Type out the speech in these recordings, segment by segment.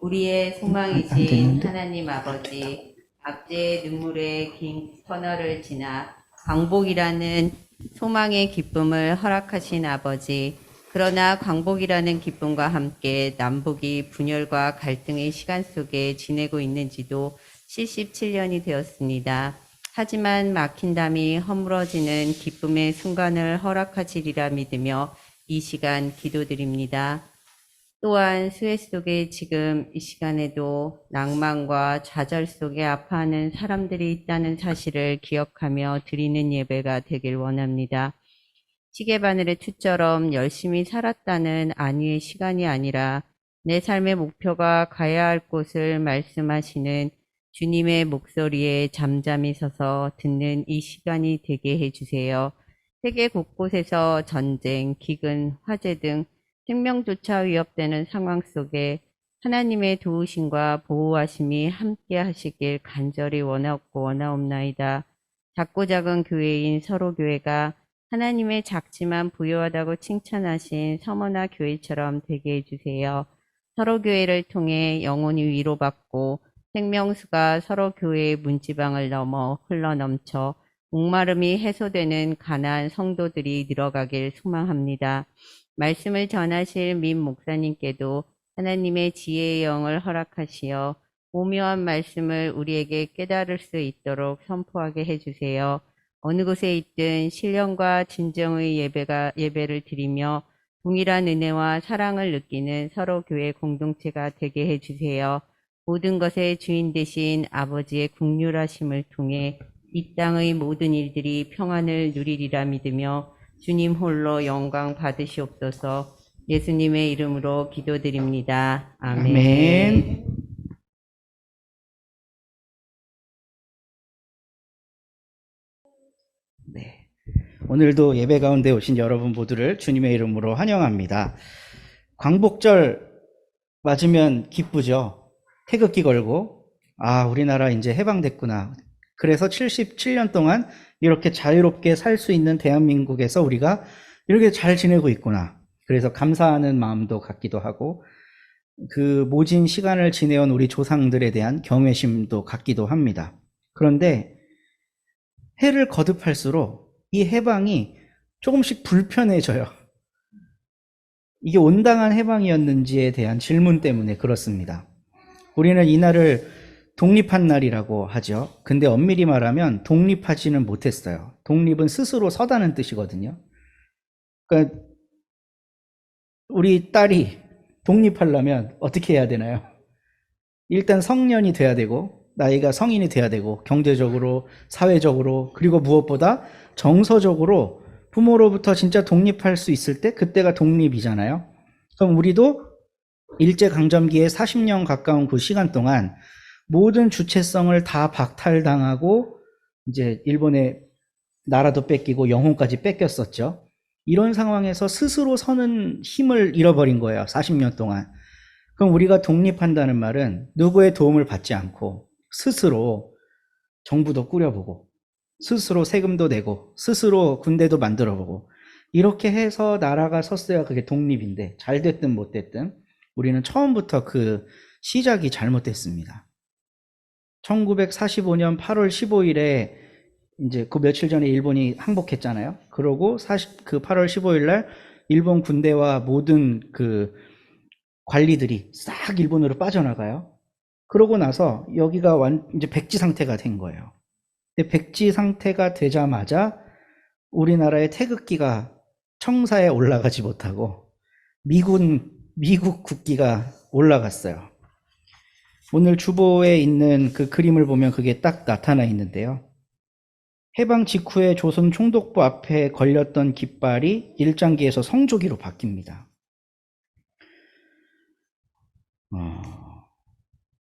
우리의 안 소망이신 되는데? 하나님 아버지, 악재의 눈물의 긴 터널을 지나 광복이라는 소망의 기쁨을 허락하신 아버지, 그러나 광복이라는 기쁨과 함께 남북이 분열과 갈등의 시간 속에 지내고 있는지도 77년이 되었습니다. 하지만 막힌 담이 허물어지는 기쁨의 순간을 허락하시리라 믿으며 이 시간 기도드립니다. 또한 수해 속에 지금 이 시간에도 낭만과 좌절 속에 아파하는 사람들이 있다는 사실을 기억하며 드리는 예배가 되길 원합니다. 시계바늘의 투처럼 열심히 살았다는 안위의 시간이 아니라 내 삶의 목표가 가야 할 곳을 말씀하시는 주님의 목소리에 잠잠히 서서 듣는 이 시간이 되게 해주세요. 세계 곳곳에서 전쟁, 기근, 화재 등 생명조차 위협되는 상황 속에 하나님의 도우심과 보호하심이 함께 하시길 간절히 원하옵나이다. 작고 작은 교회인 서로교회가 하나님의 작지만 부유하다고 칭찬하신 서머나 교회처럼 되게 해주세요. 서로교회를 통해 영혼이 위로받고 생명수가 서로교회의 문지방을 넘어 흘러넘쳐 목마름이 해소되는 가나안 성도들이 늘어가길 소망합니다. 말씀을 전하실 민 목사님께도 하나님의 지혜의 영을 허락하시어 오묘한 말씀을 우리에게 깨달을 수 있도록 선포하게 해주세요. 어느 곳에 있든 신령과 진정의 예배를 드리며 동일한 은혜와 사랑을 느끼는 서로 교회 공동체가 되게 해주세요. 모든 것의 주인 되신 아버지의 긍휼하심을 통해 이 땅의 모든 일들이 평안을 누리리라 믿으며 주님 홀로 영광 받으시옵소서. 예수님의 이름으로 기도드립니다. 아멘. 아멘. 네. 오늘도 예배 가운데 오신 여러분 모두를 주님의 이름으로 환영합니다. 광복절 맞으면 기쁘죠. 태극기 걸고, 아, 우리나라 이제 해방됐구나. 그래서 77년 동안 이렇게 자유롭게 살 수 있는 대한민국에서 우리가 이렇게 잘 지내고 있구나. 그래서 감사하는 마음도 갖기도 하고, 그 모진 시간을 지내온 우리 조상들에 대한 경외심도 갖기도 합니다. 그런데 해를 거듭할수록 이 해방이 조금씩 불편해져요. 이게 온당한 해방이었는지에 대한 질문 때문에 그렇습니다. 우리는 이날을 독립한 날이라고 하죠. 근데 엄밀히 말하면 독립하지는 못했어요. 독립은 스스로 서다는 뜻이거든요. 그러니까 우리 딸이 독립하려면 어떻게 해야 되나요? 일단 성년이 돼야 되고, 나이가 성인이 돼야 되고, 경제적으로, 사회적으로, 그리고 무엇보다 정서적으로 부모로부터 진짜 독립할 수 있을 때 그때가 독립이잖아요. 그럼 우리도 일제강점기에 40년 가까운 그 시간 동안 모든 주체성을 다 박탈당하고 이제 일본의 나라도 뺏기고 영혼까지 뺏겼었죠. 이런 상황에서 스스로 서는 힘을 잃어버린 거예요. 40년 동안. 그럼 우리가 독립한다는 말은 누구의 도움을 받지 않고 스스로 정부도 꾸려보고 스스로 세금도 내고 스스로 군대도 만들어보고 이렇게 해서 나라가 섰어야 그게 독립인데, 잘 됐든 못 됐든 우리는 처음부터 그 시작이 잘못됐습니다. 1945년 8월 15일에 이제 그 며칠 전에 일본이 항복했잖아요. 그러고 그 8월 15일 날 일본 군대와 모든 그 관리들이 싹 일본으로 빠져나가요. 그러고 나서 여기가 이제 백지 상태가 된 거예요. 근데 백지 상태가 되자마자 우리나라의 태극기가 청사에 올라가지 못하고 미국 국기가 올라갔어요. 오늘 주보에 있는 그 그림을 보면 그게 딱 나타나 있는데요. 해방 직후에 조선 총독부 앞에 걸렸던 깃발이 일장기에서 성조기로 바뀝니다.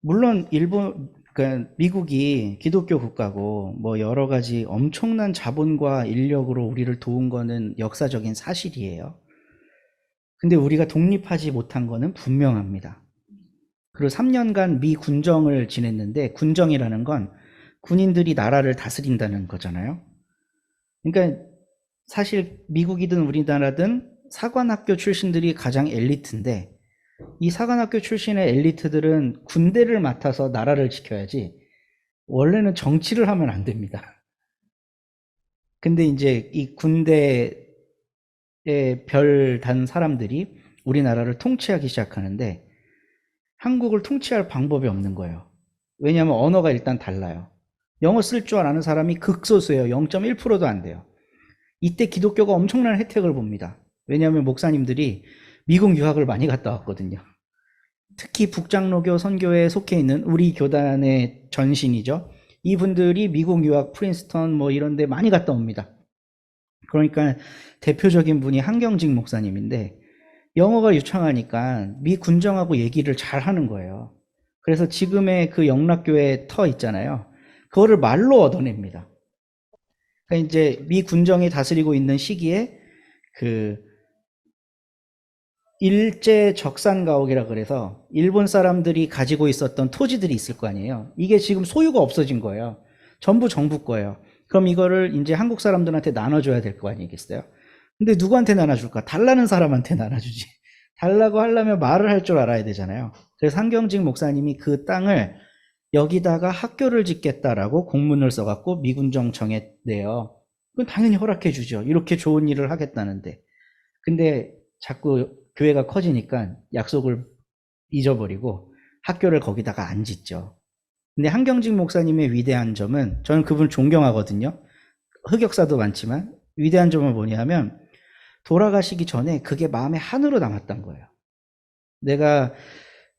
물론 그러니까 미국이 기독교 국가고 뭐 여러 가지 엄청난 자본과 인력으로 우리를 도운 거는 역사적인 사실이에요. 근데 우리가 독립하지 못한 거는 분명합니다. 그리고 3년간 미 군정을 지냈는데, 군정이라는 건 군인들이 나라를 다스린다는 거잖아요. 그러니까 사실 미국이든 우리나라든 사관학교 출신들이 가장 엘리트인데 이 사관학교 출신의 엘리트들은 군대를 맡아서 나라를 지켜야지 원래는 정치를 하면 안 됩니다. 근데 이제 이 군대에 별 단 사람들이 우리나라를 통치하기 시작하는데 한국을 통치할 방법이 없는 거예요. 왜냐하면 언어가 일단 달라요. 영어 쓸 줄 아는 사람이 극소수예요. 0.1%도 안 돼요. 이때 기독교가 엄청난 혜택을 봅니다. 왜냐하면 목사님들이 미국 유학을 많이 갔다 왔거든요. 특히 북장로교 선교회에 속해 있는 우리 교단의 전신이죠. 이분들이 미국 유학, 프린스턴 뭐 이런 데 많이 갔다 옵니다. 그러니까 대표적인 분이 한경직 목사님인데 영어가 유창하니까 미 군정하고 얘기를 잘 하는 거예요. 그래서 지금의 그 영락교회 터 있잖아요. 그거를 말로 얻어냅니다. 그러니까 이제 미 군정이 다스리고 있는 시기에 그 일제 적산가옥이라 그래서 일본 사람들이 가지고 있었던 토지들이 있을 거 아니에요. 이게 지금 소유가 없어진 거예요. 전부 정부 거예요. 그럼 이거를 이제 한국 사람들한테 나눠줘야 될 거 아니겠어요? 근데 누구한테 나눠줄까? 달라는 사람한테 나눠주지. 달라고 하려면 말을 할 줄 알아야 되잖아요. 그래서 한경직 목사님이 그 땅을 여기다가 학교를 짓겠다라고 공문을 써갖고 미군정청에 내요. 그건 당연히 허락해 주죠. 이렇게 좋은 일을 하겠다는데. 근데 자꾸 교회가 커지니까 약속을 잊어버리고 학교를 거기다가 안 짓죠. 근데 한경직 목사님의 위대한 점은 저는 그분 존경하거든요. 흑역사도 많지만 위대한 점은 뭐냐면 돌아가시기 전에 그게 마음에 한으로 남았던 거예요. 내가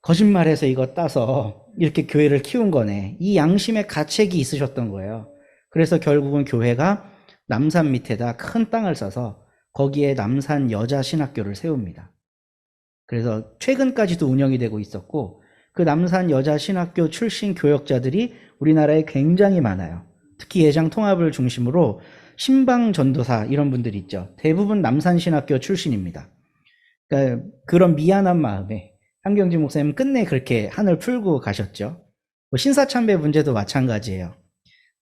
거짓말해서 이거 따서 이렇게 교회를 키운 거네. 이 양심의 가책이 있으셨던 거예요. 그래서 결국은 교회가 남산 밑에다 큰 땅을 사서 거기에 남산 여자 신학교를 세웁니다. 그래서 최근까지도 운영이 되고 있었고 그 남산 여자 신학교 출신 교역자들이 우리나라에 굉장히 많아요. 특히 예장 통합을 중심으로 신방 전도사 이런 분들이 있죠. 대부분 남산 신학교 출신입니다. 그러니까 그런 미안한 마음에 한경직 목사님은 끝내 그렇게 한을 풀고 가셨죠. 뭐 신사참배 문제도 마찬가지예요.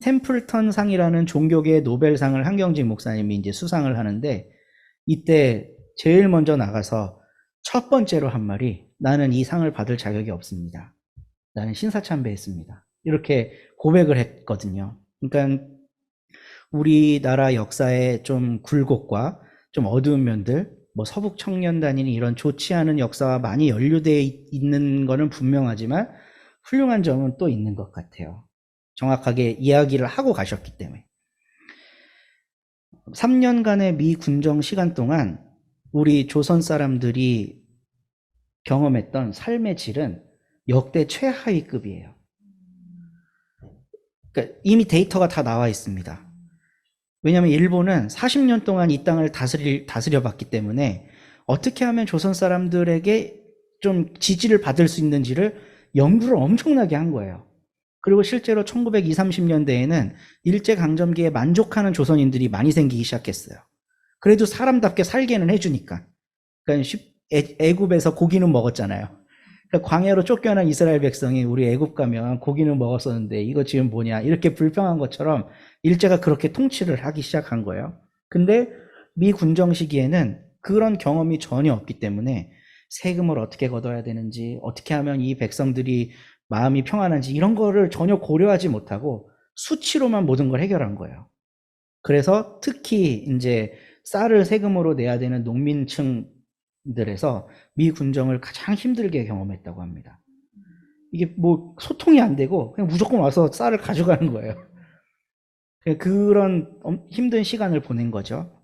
템플턴 상이라는 종교계의 노벨상을 한경직 목사님이 이제 수상을 하는데 이때 제일 먼저 나가서 첫 번째로 한 말이 나는 이 상을 받을 자격이 없습니다. 나는 신사참배했습니다. 이렇게 고백을 했거든요. 그러니까 우리나라 역사의 좀 굴곡과 좀 어두운 면들, 뭐 서북 청년단이니 이런 좋지 않은 역사와 많이 연루되어 있는 거는 분명하지만 훌륭한 점은 또 있는 것 같아요. 정확하게 이야기를 하고 가셨기 때문에. 3년간의 미 군정 시간 동안 우리 조선 사람들이 경험했던 삶의 질은 역대 최하위급이에요. 그러니까 이미 데이터가 다 나와 있습니다. 왜냐하면 일본은 40년 동안 이 땅을 다스려봤기 때문에 어떻게 하면 조선 사람들에게 좀 지지를 받을 수 있는지를 연구를 엄청나게 한 거예요. 그리고 실제로 1920, 30년대에는 일제강점기에 만족하는 조선인들이 많이 생기기 시작했어요. 그래도 사람답게 살게는 해주니까. 그러니까 애굽에서 고기는 먹었잖아요. 그러니까 광야로 쫓겨난 이스라엘 백성이 우리 애굽 가면 고기는 먹었었는데 이거 지금 뭐냐 이렇게 불평한 것처럼 일제가 그렇게 통치를 하기 시작한 거예요. 근데 미 군정 시기에는 그런 경험이 전혀 없기 때문에 세금을 어떻게 걷어야 되는지 어떻게 하면 이 백성들이 마음이 평안한지 이런 거를 전혀 고려하지 못하고 수치로만 모든 걸 해결한 거예요. 그래서 특히 이제 쌀을 세금으로 내야 되는 농민층들에서 미 군정을 가장 힘들게 경험했다고 합니다. 이게 뭐 소통이 안 되고 그냥 무조건 와서 쌀을 가져가는 거예요. 그런 힘든 시간을 보낸 거죠.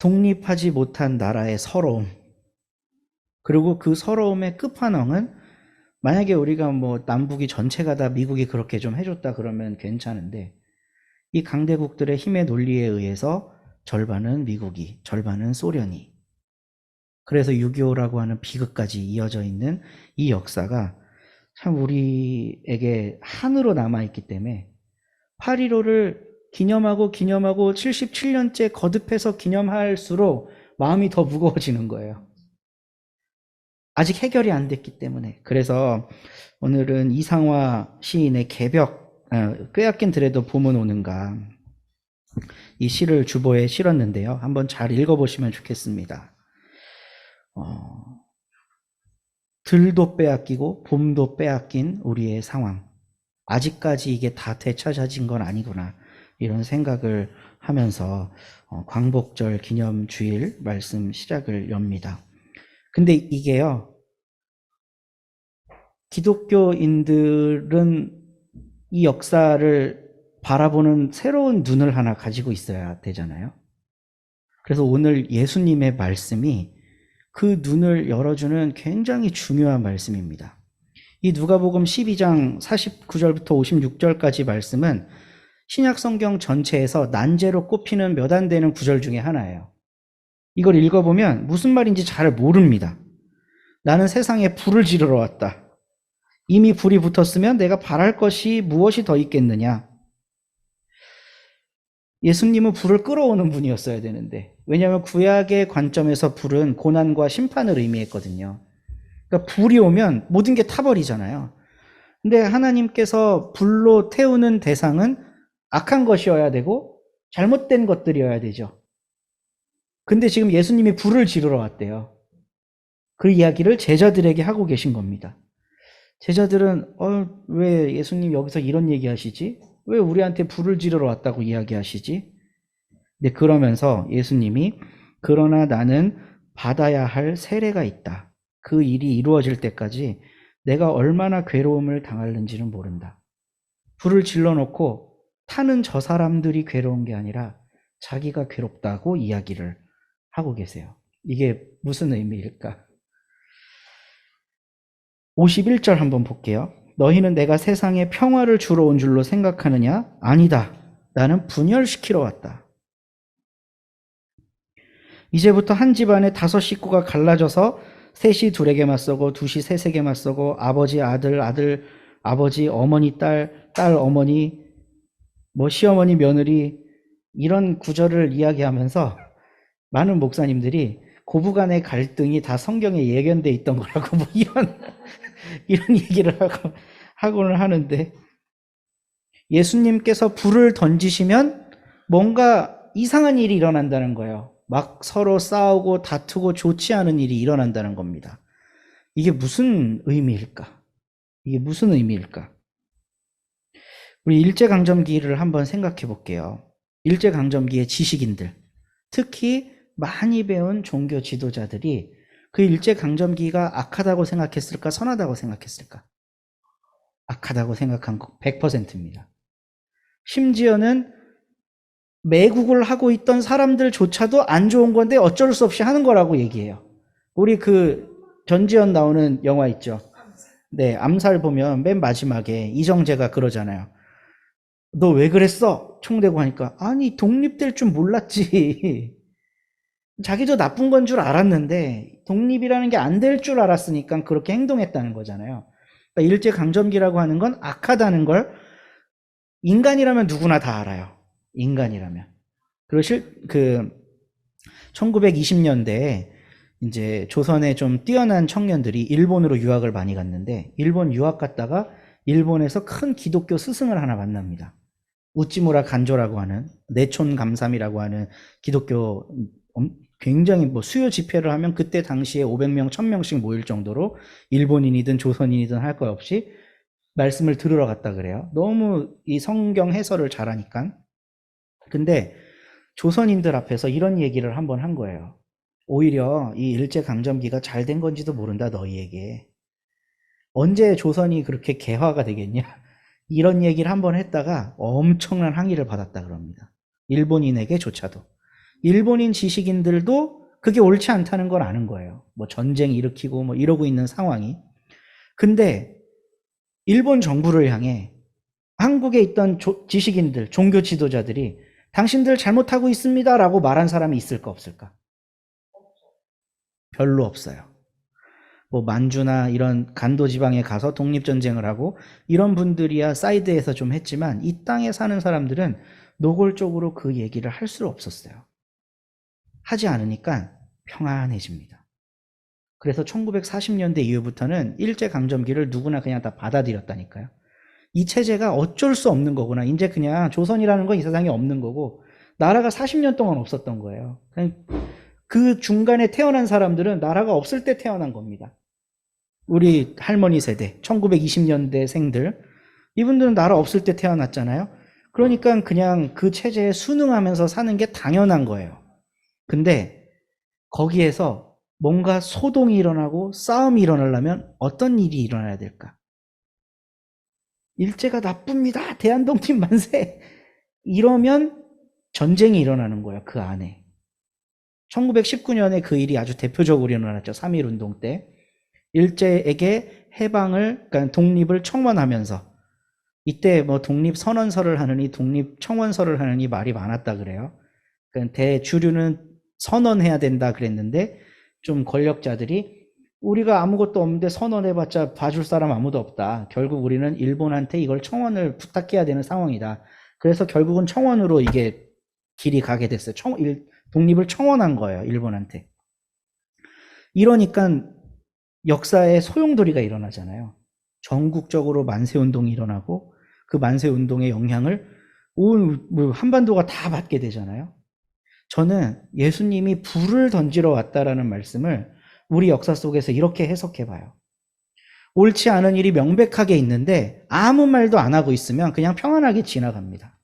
독립하지 못한 나라의 서러움. 그리고 그 서러움의 끝판왕은 만약에 우리가 뭐 남북이 전체가 다 미국이 그렇게 좀 해줬다 그러면 괜찮은데 이 강대국들의 힘의 논리에 의해서 절반은 미국이, 절반은 소련이. 그래서 6.25라고 하는 비극까지 이어져 있는 이 역사가 참 우리에게 한으로 남아있기 때문에 8.15를 기념하고 77년째 거듭해서 기념할수록 마음이 더 무거워지는 거예요. 아직 해결이 안 됐기 때문에. 그래서 오늘은 이상화 시인의 개벽, 꾀아낀 들에도 봄은 오는가 이 시를 주보에 실었는데요. 한번 잘 읽어보시면 좋겠습니다. 들도 빼앗기고 봄도 빼앗긴 우리의 상황. 아직까지 이게 다 되찾아진 건 아니구나. 이런 생각을 하면서 광복절 기념주일 말씀 시작을 엽니다. 근데 이게요, 기독교인들은 이 역사를 바라보는 새로운 눈을 하나 가지고 있어야 되잖아요. 그래서 오늘 예수님의 말씀이 그 눈을 열어주는 굉장히 중요한 말씀입니다. 이 누가복음 12장 49절부터 56절까지 말씀은 신약 성경 전체에서 난제로 꼽히는 몇 안 되는 구절 중에 하나예요. 이걸 읽어보면 무슨 말인지 잘 모릅니다. 나는 세상에 불을 지르러 왔다. 이미 불이 붙었으면 내가 바랄 것이 무엇이 더 있겠느냐. 예수님은 불을 끌어오는 분이었어야 되는데, 왜냐하면 구약의 관점에서 불은 고난과 심판을 의미했거든요. 그러니까 불이 오면 모든 게 타버리잖아요. 근데 하나님께서 불로 태우는 대상은 악한 것이어야 되고 잘못된 것들이어야 되죠. 근데 지금 예수님이 불을 지르러 왔대요. 그 이야기를 제자들에게 하고 계신 겁니다. 제자들은 왜 예수님 여기서 이런 얘기하시지? 왜 우리한테 불을 지르러 왔다고 이야기하시지? 근데 그러면서 예수님이 그러나 나는 받아야 할 세례가 있다. 그 일이 이루어질 때까지 내가 얼마나 괴로움을 당하는지는 모른다. 불을 질러놓고 타는 저 사람들이 괴로운 게 아니라 자기가 괴롭다고 이야기를 하고 계세요. 이게 무슨 의미일까? 51절 한번 볼게요. 너희는 내가 세상에 평화를 주러 온 줄로 생각하느냐? 아니다. 나는 분열시키러 왔다. 이제부터 한 집안에 5 식구가 갈라져서 셋이 둘에게 맞서고 둘이 셋에게 맞서고 아버지 아들 아버지 어머니 딸 어머니 시어머니 며느리 이런 구절을 이야기하면서 많은 목사님들이 고부간의 갈등이 다 성경에 예견돼 있던 거라고 이런 얘기를 하고는 하는데, 예수님께서 불을 던지시면 뭔가 이상한 일이 일어난다는 거예요. 막 서로 싸우고 다투고 좋지 않은 일이 일어난다는 겁니다. 이게 무슨 의미일까? 이게 무슨 의미일까? 우리 일제강점기를 한번 생각해 볼게요. 일제강점기의 지식인들, 특히 많이 배운 종교 지도자들이 그 일제강점기가 악하다고 생각했을까, 선하다고 생각했을까? 악하다고 생각한 거 100%입니다. 심지어는 매국을 하고 있던 사람들조차도 안 좋은 건데 어쩔 수 없이 하는 거라고 얘기해요. 우리 그 전지현 나오는 영화 있죠? 네, 암살 보면 맨 마지막에 이정재가 그러잖아요. 너 왜 그랬어? 총 대고 하니까 아니 독립될 줄 몰랐지. 자기도 나쁜 건 줄 알았는데 독립이라는 게 안 될 줄 알았으니까 그렇게 행동했다는 거잖아요. 그러니까 일제강점기라고 하는 건 악하다는 걸 인간이라면 누구나 다 알아요. 인간이라면. 그리고 1920년대에 이제 조선에 좀 뛰어난 청년들이 일본으로 유학을 많이 갔는데, 일본 유학 갔다가 일본에서 큰 기독교 스승을 하나 만납니다. 우찌무라 간조라고 하는, 내촌 감삼이라고 하는 기독교 굉장히 수요 집회를 하면 그때 당시에 500명, 1000명씩 모일 정도로 일본인이든 조선인이든 할 거 없이 말씀을 들으러 갔다 그래요. 너무 이 성경 해설을 잘하니까. 근데 조선인들 앞에서 이런 얘기를 한번 한 거예요. 오히려 이 일제강점기가 잘 된 건지도 모른다, 너희에게. 언제 조선이 그렇게 개화가 되겠냐? 이런 얘기를 한번 했다가 엄청난 항의를 받았다 그럽니다. 일본인에게조차도. 일본인 지식인들도 그게 옳지 않다는 걸 아는 거예요. 전쟁 일으키고 이러고 있는 상황이. 근데 일본 정부를 향해 한국에 있던 지식인들, 종교 지도자들이 당신들 잘못하고 있습니다 라고 말한 사람이 있을까 없을까? 별로 없어요. 만주나 이런 간도 지방에 가서 독립전쟁을 하고 이런 분들이야 사이드에서 좀 했지만, 이 땅에 사는 사람들은 노골적으로 그 얘기를 할 수 없었어요. 하지 않으니까 평안해집니다. 그래서 1940년대 이후부터는 일제강점기를 누구나 그냥 다 받아들였다니까요. 이 체제가 어쩔 수 없는 거구나. 이제 그냥 조선이라는 건 이 세상에 없는 거고, 나라가 40년 동안 없었던 거예요. 그 중간에 태어난 사람들은 나라가 없을 때 태어난 겁니다. 우리 할머니 세대, 1920년대 생들, 이분들은 나라 없을 때 태어났잖아요. 그러니까 그냥 그 체제에 순응하면서 사는 게 당연한 거예요. 근데 거기에서 뭔가 소동이 일어나고 싸움이 일어나려면 어떤 일이 일어나야 될까? 일제가 나쁩니다. 대한독립 만세. 이러면 전쟁이 일어나는 거예요. 그 안에. 1919년에 그 일이 아주 대표적으로 일어났죠. 3.1 운동 때. 일제에게 해방을, 그러니까 독립을 청원하면서, 이때 뭐 독립선언서를 하느니 독립청원서를 하느니 말이 많았다 그래요. 그러니까 대주류는 선언해야 된다 그랬는데, 좀 권력자들이 우리가 아무것도 없는데 선언해봤자 봐줄 사람 아무도 없다. 결국 우리는 일본한테 이걸 청원을 부탁해야 되는 상황이다. 그래서 결국은 청원으로 이게 길이 가게 됐어요. 독립을 청원한 거예요, 일본한테. 이러니까 역사에 소용돌이가 일어나잖아요. 전국적으로 만세운동이 일어나고 그 만세운동의 영향을 온 한반도가 다 받게 되잖아요. 저는 예수님이 불을 던지러 왔다라는 말씀을 우리 역사 속에서 이렇게 해석해 봐요. 옳지 않은 일이 명백하게 있는데 아무 말도 안 하고 있으면 그냥 평안하게 지나갑니다.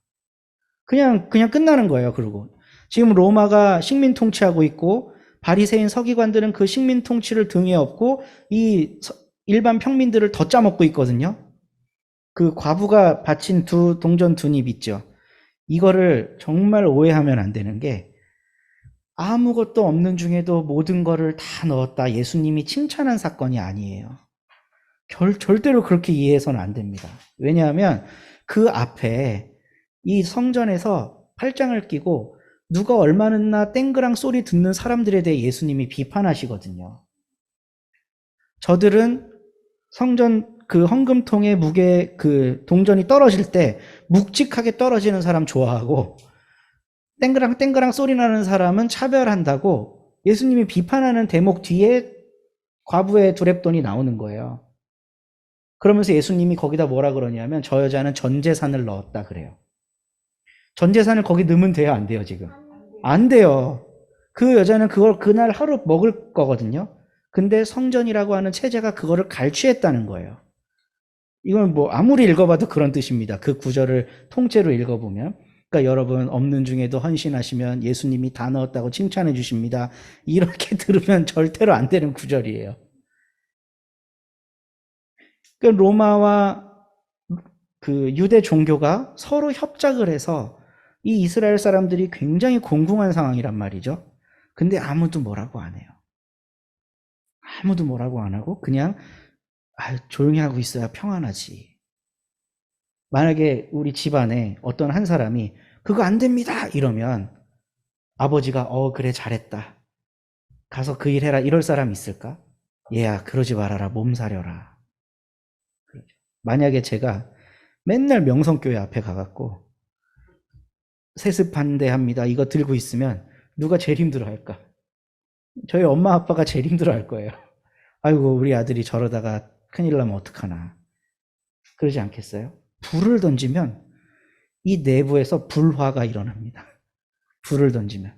그냥 끝나는 거예요. 그리고 지금 로마가 식민 통치하고 있고 바리새인 서기관들은 그 식민 통치를 등에 업고 이 일반 평민들을 더 짜먹고 있거든요. 그 과부가 바친 동전 두 입 있죠. 이거를 정말 오해하면 안 되는 게, 아무것도 없는 중에도 모든 거를 다 넣었다, 예수님이 칭찬한 사건이 아니에요. 절대로 그렇게 이해해서는 안 됩니다. 왜냐하면 그 앞에 이 성전에서 팔짱을 끼고 누가 얼마나 땡그랑 소리 듣는 사람들에 대해 예수님이 비판하시거든요. 저들은 성전 그 헌금통에 무게 그 동전이 떨어질 때 묵직하게 떨어지는 사람 좋아하고, 땡그랑 소리 나는 사람은 차별한다고 예수님이 비판하는 대목 뒤에 과부의 두렙돈이 나오는 거예요. 그러면서 예수님이 거기다 뭐라 그러냐면 저 여자는 전 재산을 넣었다 그래요. 전 재산을 거기 넣으면 돼요, 안 돼요? 지금 안 돼요. 그 여자는 그걸 그날 하루 먹을 거거든요. 근데 성전이라고 하는 체제가 그거를 갈취했다는 거예요. 이건 뭐 아무리 읽어봐도 그런 뜻입니다. 그 구절을 통째로 읽어보면. 그러니까 여러분, 없는 중에도 헌신하시면 예수님이 다 넣었다고 칭찬해 주십니다. 이렇게 들으면 절대로 안 되는 구절이에요. 그러니까 로마와 그 유대 종교가 서로 협작을 해서 이 이스라엘 사람들이 굉장히 공공한 상황이란 말이죠. 근데 아무도 뭐라고 안 해요. 아무도 뭐라고 안 하고 그냥 조용히 하고 있어야 평안하지. 만약에 우리 집안에 어떤 한 사람이 그거 안 됩니다 이러면 아버지가 그래 잘했다, 가서 그 일 해라, 이럴 사람 있을까? 얘야 그러지 말아라, 몸 사려라. 만약에 제가 맨날 명성교회 앞에 가갖고 세습 반대합니다 이거 들고 있으면 누가 제일 힘들어할까? 저희 엄마 아빠가 제일 힘들어할 거예요. 아이고 우리 아들이 저러다가 큰일 나면 어떡하나. 그러지 않겠어요? 불을 던지면 이 내부에서 불화가 일어납니다. 불을 던지면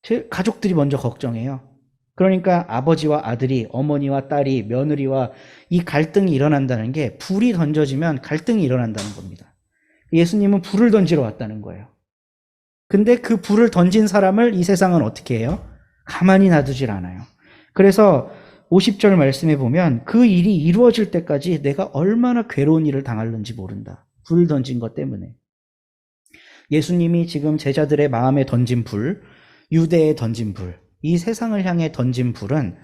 제 가족들이 먼저 걱정해요. 그러니까 아버지와 아들이, 어머니와 딸이, 며느리와 이 갈등이 일어난다는 게, 불이 던져지면 갈등이 일어난다는 겁니다. 예수님은 불을 던지러 왔다는 거예요. 근데 그 불을 던진 사람을 이 세상은 어떻게 해요? 가만히 놔두질 않아요. 그래서 50절 말씀에 보면 그 일이 이루어질 때까지 내가 얼마나 괴로운 일을 당하는지 모른다. 불 던진 것 때문에. 예수님이 지금 제자들의 마음에 던진 불, 유대에 던진 불, 이 세상을 향해 던진 불은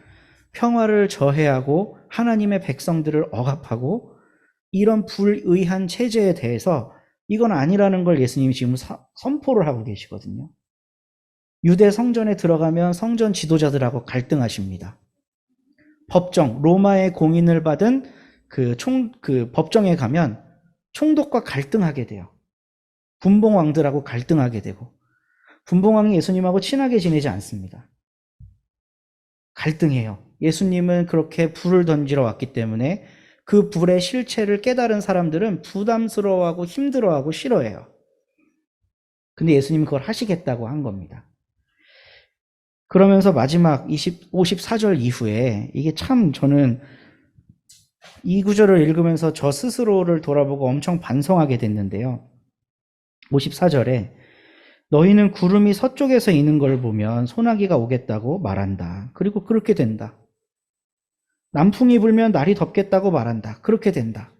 평화를 저해하고 하나님의 백성들을 억압하고, 이런 불의한 체제에 대해서 이건 아니라는 걸 예수님이 지금 선포를 하고 계시거든요. 유대 성전에 들어가면 성전 지도자들하고 갈등하십니다. 법정, 로마의 공인을 받은 그 법정에 가면 총독과 갈등하게 돼요. 분봉왕들하고 갈등하게 되고, 분봉왕이 예수님하고 친하게 지내지 않습니다. 갈등해요. 예수님은 그렇게 불을 던지러 왔기 때문에 그 불의 실체를 깨달은 사람들은 부담스러워하고 힘들어하고 싫어해요. 근데 예수님은 그걸 하시겠다고 한 겁니다. 그러면서 마지막 54절 이후에 이게 참 저는 이 구절을 읽으면서 저 스스로를 돌아보고 엄청 반성하게 됐는데요. 54절에 너희는 구름이 서쪽에서 이는 걸 보면 소나기가 오겠다고 말한다. 그리고 그렇게 된다. 남풍이 불면 날이 덥겠다고 말한다. 그렇게 된다.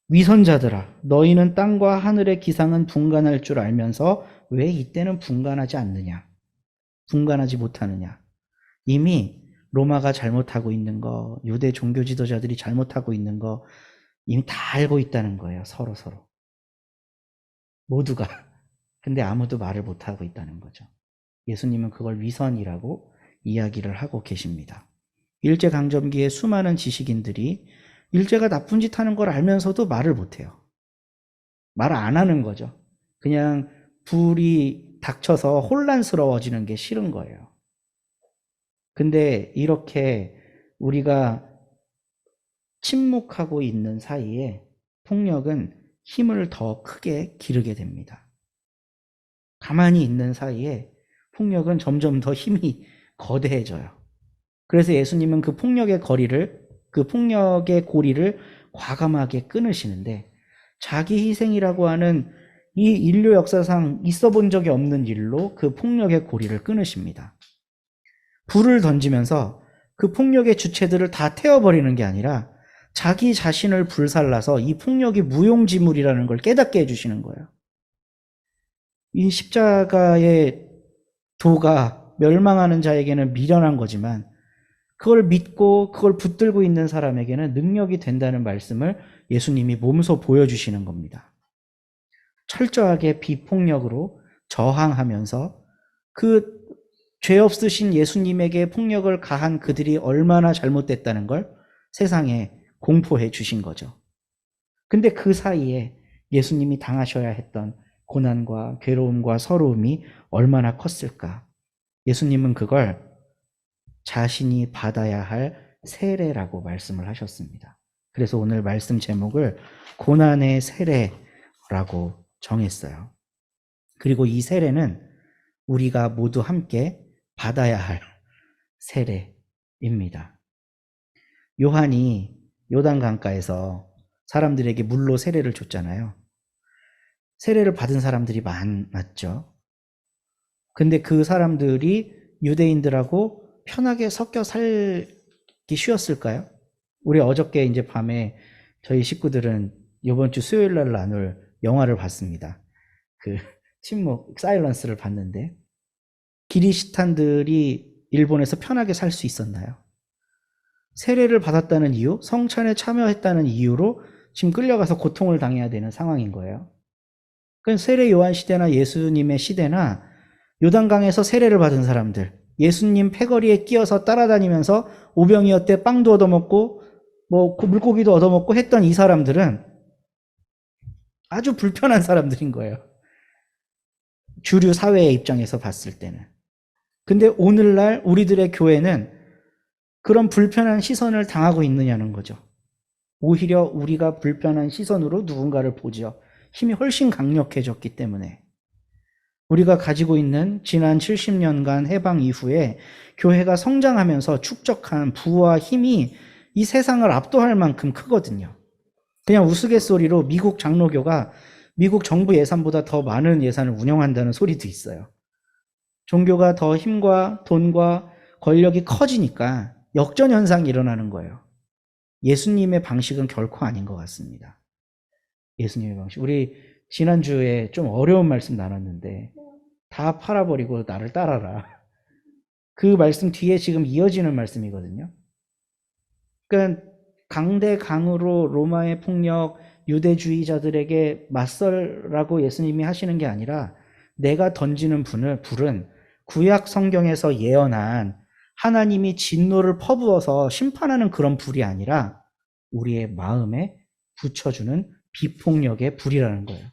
위선자들아, 너희는 땅과 하늘의 기상은 분간할 줄 알면서 왜 이때는 분간하지 않느냐? 분간하지 못하느냐? 이미 로마가 잘못하고 있는 거, 유대 종교 지도자들이 잘못하고 있는 거 이미 다 알고 있다는 거예요. 서로. 모두가. 근데 아무도 말을 못하고 있다는 거죠. 예수님은 그걸 위선이라고 이야기를 하고 계십니다. 일제강점기에 수많은 지식인들이 일제가 나쁜 짓 하는 걸 알면서도 말을 못해요. 말 안 하는 거죠. 그냥 불이 닥쳐서 혼란스러워지는 게 싫은 거예요. 근데 이렇게 우리가 침묵하고 있는 사이에 폭력은 힘을 더 크게 기르게 됩니다. 가만히 있는 사이에 폭력은 점점 더 힘이 거대해져요. 그래서 예수님은 그 폭력의 고리를 과감하게 끊으시는데 자기 희생이라고 하는 이 인류 역사상 있어 본 적이 없는 일로 그 폭력의 고리를 끊으십니다. 불을 던지면서 그 폭력의 주체들을 다 태워버리는 게 아니라 자기 자신을 불살라서 이 폭력이 무용지물이라는 걸 깨닫게 해주시는 거예요. 이 십자가의 도가 멸망하는 자에게는 미련한 거지만 그걸 믿고 그걸 붙들고 있는 사람에게는 능력이 된다는 말씀을 예수님이 몸소 보여주시는 겁니다. 철저하게 비폭력으로 저항하면서 그 죄 없으신 예수님에게 폭력을 가한 그들이 얼마나 잘못됐다는 걸 세상에 공포해 주신 거죠. 근데 그 사이에 예수님이 당하셔야 했던 고난과 괴로움과 서러움이 얼마나 컸을까? 예수님은 그걸 자신이 받아야 할 세례라고 말씀을 하셨습니다. 그래서 오늘 말씀 제목을 고난의 세례라고 정했어요. 그리고 이 세례는 우리가 모두 함께 받아야 할 세례입니다. 요한이 요단강가에서 사람들에게 물로 세례를 줬잖아요. 세례를 받은 사람들이 많았죠. 근데 그 사람들이 유대인들하고 편하게 섞여 살기 쉬웠을까요? 우리 어저께 이제 밤에 저희 식구들은 이번 주 수요일 날 나눌 영화를 봤습니다. 그 침묵, 사일런스를 봤는데 기리시탄들이 일본에서 편하게 살 수 있었나요? 세례를 받았다는 이유, 성찬에 참여했다는 이유로 지금 끌려가서 고통을 당해야 되는 상황인 거예요. 그러니까 세례 요한 시대나 예수님의 시대나 요단강에서 세례를 받은 사람들, 예수님 패거리에 끼어서 따라다니면서 오병이어때 빵도 얻어먹고 뭐 물고기도 얻어먹고 했던 이 사람들은 아주 불편한 사람들인 거예요. 주류 사회의 입장에서 봤을 때는. 근데 오늘날 우리들의 교회는 그런 불편한 시선을 당하고 있느냐는 거죠. 오히려 우리가 불편한 시선으로 누군가를 보죠. 힘이 훨씬 강력해졌기 때문에. 우리가 가지고 있는 지난 70년간 해방 이후에 교회가 성장하면서 축적한 부와 힘이 이 세상을 압도할 만큼 크거든요. 그냥 우스갯소리로 미국 장로교가 미국 정부 예산보다 더 많은 예산을 운영한다는 소리도 있어요. 종교가 더 힘과 돈과 권력이 커지니까 역전현상이 일어나는 거예요. 예수님의 방식은 결코 아닌 것 같습니다. 예수님의 방식. 우리 지난주에 좀 어려운 말씀 나눴는데 다 팔아버리고 나를 따라라. 그 말씀 뒤에 지금 이어지는 말씀이거든요. 그러니까 강대강으로 로마의 폭력, 유대주의자들에게 맞설라고 예수님이 하시는 게 아니라 내가 던지는 불은 구약 성경에서 예언한 하나님이 진노를 퍼부어서 심판하는 그런 불이 아니라 우리의 마음에 붙여주는 비폭력의 불이라는 거예요.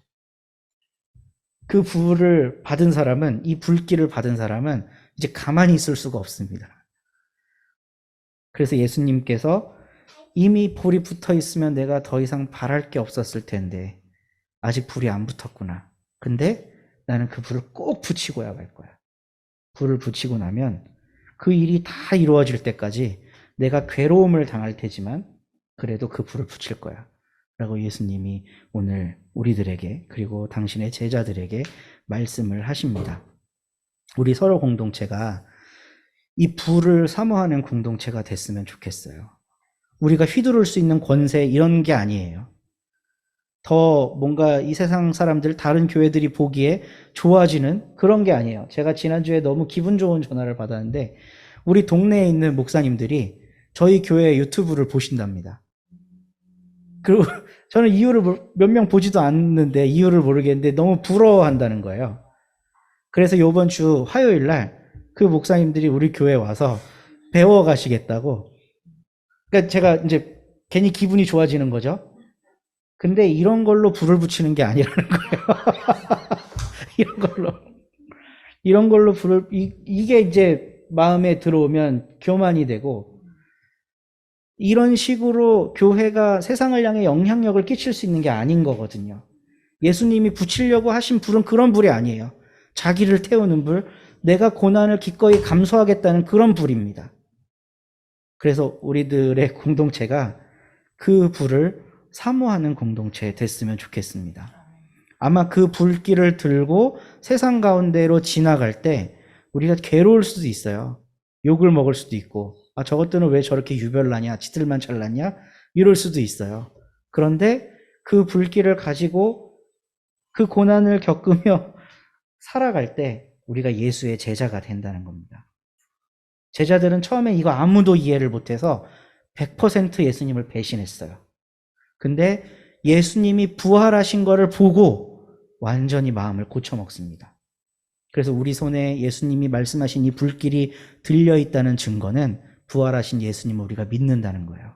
그 불을 받은 사람은, 이 불길을 받은 사람은 이제 가만히 있을 수가 없습니다. 그래서 예수님께서 이미 불이 붙어 있으면 내가 더 이상 바랄 게 없었을 텐데 아직 불이 안 붙었구나. 근데 나는 그 불을 꼭 붙이고야 갈 거야. 불을 붙이고 나면 그 일이 다 이루어질 때까지 내가 괴로움을 당할 테지만 그래도 그 불을 붙일 거야. 라고 예수님이 오늘 우리들에게 그리고 당신의 제자들에게 말씀을 하십니다. 우리 서로 공동체가 이 불을 사모하는 공동체가 됐으면 좋겠어요. 우리가 휘두를 수 있는 권세 이런 게 아니에요. 더 뭔가 이 세상 사람들 다른 교회들이 보기에 좋아지는 그런 게 아니에요. 제가 지난주에 너무 기분 좋은 전화를 받았는데 우리 동네에 있는 목사님들이 저희 교회 유튜브를 보신답니다. 그리고 저는 이유를 몇 명 보지도 않는데 이유를 모르겠는데 너무 부러워한다는 거예요. 그래서 이번 주 화요일 날 그 목사님들이 우리 교회에 와서 배워 가시겠다고. 그러니까 제가 이제 괜히 기분이 좋아지는 거죠. 근데 이런 걸로 불을 붙이는 게 아니라는 거예요. 이런 걸로 불을, 이게 이제 마음에 들어오면 교만이 되고, 이런 식으로 교회가 세상을 향해 영향력을 끼칠 수 있는 게 아닌 거거든요. 예수님이 붙이려고 하신 불은 그런 불이 아니에요. 자기를 태우는 불, 내가 고난을 기꺼이 감수하겠다는 그런 불입니다. 그래서 우리들의 공동체가 그 불을 사모하는 공동체 됐으면 좋겠습니다. 아마 그 불길을 들고 세상 가운데로 지나갈 때 우리가 괴로울 수도 있어요. 욕을 먹을 수도 있고, 아, 저것들은 왜 저렇게 유별나냐, 지들만 잘났냐, 이럴 수도 있어요. 그런데 그 불길을 가지고 그 고난을 겪으며 살아갈 때 우리가 예수의 제자가 된다는 겁니다. 제자들은 처음에 이거 아무도 이해를 못해서 100% 예수님을 배신했어요. 근데 예수님이 부활하신 거를 보고 완전히 마음을 고쳐먹습니다. 그래서 우리 손에 예수님이 말씀하신 이 불길이 들려있다는 증거는 부활하신 예수님을 우리가 믿는다는 거예요.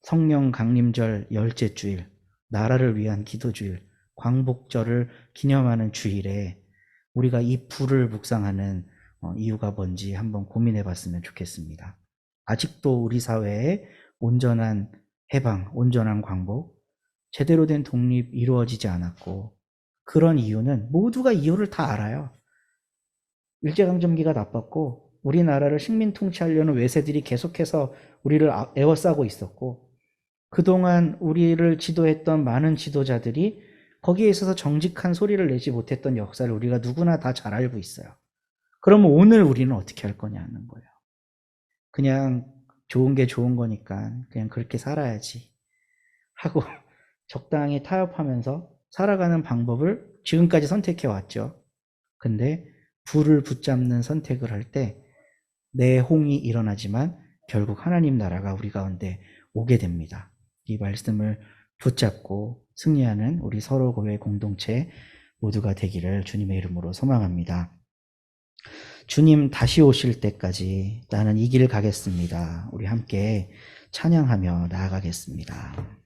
성령 강림절 열째 주일, 나라를 위한 기도주일, 광복절을 기념하는 주일에 우리가 이 불을 묵상하는 이유가 뭔지 한번 고민해 봤으면 좋겠습니다. 아직도 우리 사회에 온전한 해방, 온전한 광복, 제대로 된 독립 이루어지지 않았고, 그런 이유는 모두가 이유를 다 알아요. 일제강점기가 나빴고 우리나라를 식민 통치하려는 외세들이 계속해서 우리를 에워싸고 있었고, 그동안 우리를 지도했던 많은 지도자들이 거기에 있어서 정직한 소리를 내지 못했던 역사를 우리가 누구나 다 잘 알고 있어요. 그러면 오늘 우리는 어떻게 할 거냐는 거예요. 그냥 좋은 게 좋은 거니까 그냥 그렇게 살아야지 하고 적당히 타협하면서 살아가는 방법을 지금까지 선택해 왔죠. 근데 불을 붙잡는 선택을 할 때 내홍이 일어나지만 결국 하나님 나라가 우리 가운데 오게 됩니다. 이 말씀을 붙잡고 승리하는 우리 서로 교회 공동체 모두가 되기를 주님의 이름으로 소망합니다. 주님 다시 오실 때까지 나는 이 길 가겠습니다. 우리 함께 찬양하며 나아가겠습니다.